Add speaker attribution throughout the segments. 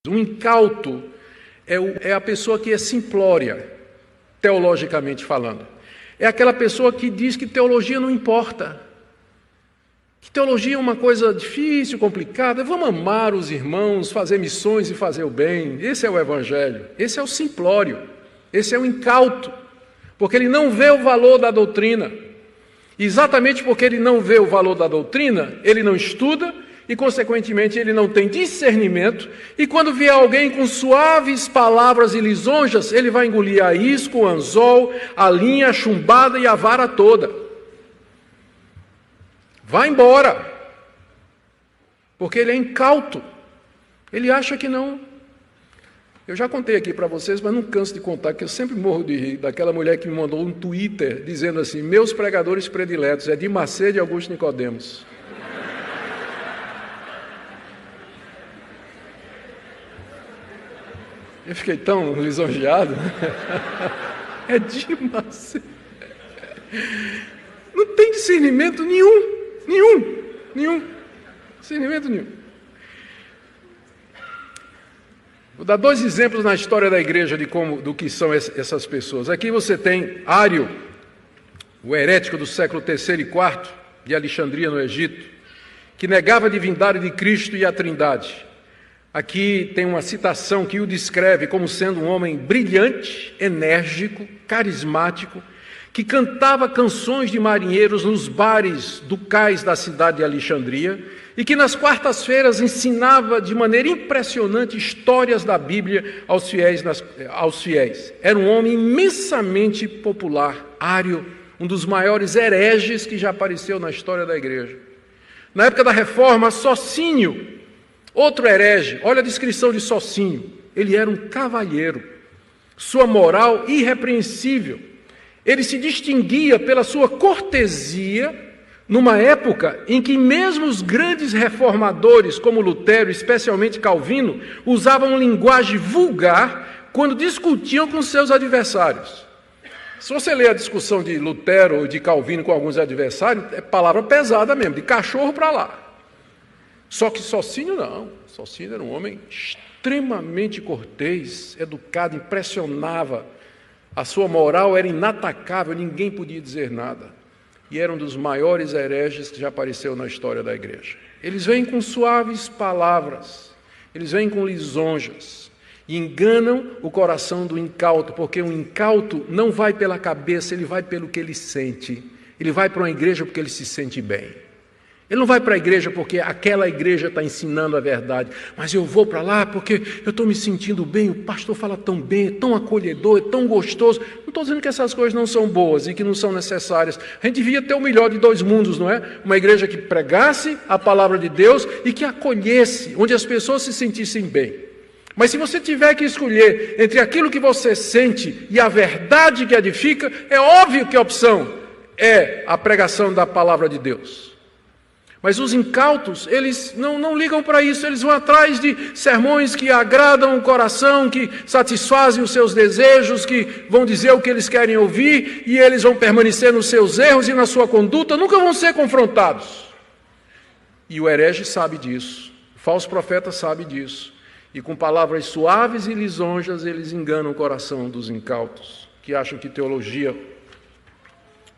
Speaker 1: Um incauto é a pessoa que é simplória, teologicamente falando. É aquela pessoa que diz que teologia não importa, que teologia é uma coisa difícil, complicada. Vamos amar os irmãos, fazer missões e fazer o bem. Esse é o evangelho, esse é o simplório, esse é o incauto, porque ele não vê o valor da doutrina. Exatamente porque ele não vê o valor da doutrina, ele não estuda e, consequentemente, ele não tem discernimento. E quando vier alguém com suaves palavras e lisonjas, ele vai engolir a isca, o anzol, a linha, a chumbada e a vara toda. Vai embora, porque ele é incauto, ele acha que não. Eu já contei aqui para vocês, mas não canso de contar, que eu sempre morro de rir, daquela mulher que me mandou um Twitter dizendo assim: meus pregadores prediletos, Edir Macedo e Augusto Nicodemos. Eu fiquei tão lisonjeado. Edir Macedo. Não tem discernimento nenhum. Discernimento nenhum. Vou dar 2 exemplos na história da igreja do que são essas pessoas. Aqui você tem Ário, o herético do século III e IV, de Alexandria, no Egito, que negava a divindade de Cristo e a Trindade. Aqui tem uma citação que o descreve como sendo um homem brilhante, enérgico, carismático, que cantava canções de marinheiros nos bares do cais da cidade de Alexandria e que nas quartas-feiras ensinava de maneira impressionante histórias da Bíblia aos fiéis. Era um homem imensamente popular, Ário, um dos maiores hereges que já apareceu na história da igreja. Na época da Reforma, Sociniano, outro herege, olha a descrição de Sociniano, ele era um cavalheiro, sua moral irrepreensível. Ele se distinguia pela sua cortesia, numa época em que mesmo os grandes reformadores, como Lutero, especialmente Calvino, usavam linguagem vulgar quando discutiam com seus adversários. Se você ler a discussão de Lutero ou de Calvino com alguns adversários, é palavra pesada mesmo, de cachorro para lá. Só que Sociniano não. Sociniano era um homem extremamente cortês, educado, impressionava. A sua moral era inatacável, ninguém podia dizer nada. E era um dos maiores hereges que já apareceu na história da igreja. Eles vêm com suaves palavras, eles vêm com lisonjas, e enganam o coração do incauto, porque o incauto não vai pela cabeça, ele vai pelo que ele sente. Ele vai para uma igreja porque ele se sente bem. Ele não vai para a igreja porque aquela igreja está ensinando a verdade, mas eu vou para lá porque eu estou me sentindo bem, o pastor fala tão bem, é tão acolhedor, é tão gostoso. Não estou dizendo que essas coisas não são boas e que não são necessárias. A gente devia ter o melhor de 2 mundos, não é? Uma igreja que pregasse a palavra de Deus e que acolhesse, onde as pessoas se sentissem bem. Mas se você tiver que escolher entre aquilo que você sente e a verdade que edifica, é óbvio que a opção é a pregação da palavra de Deus. Mas os incautos, eles não ligam para isso, eles vão atrás de sermões que agradam o coração, que satisfazem os seus desejos, que vão dizer o que eles querem ouvir, e eles vão permanecer nos seus erros e na sua conduta, nunca vão ser confrontados. E o herege sabe disso, o falso profeta sabe disso, e com palavras suaves e lisonjas eles enganam o coração dos incautos, que acham que teologia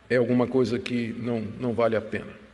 Speaker 1: é alguma coisa que não vale a pena.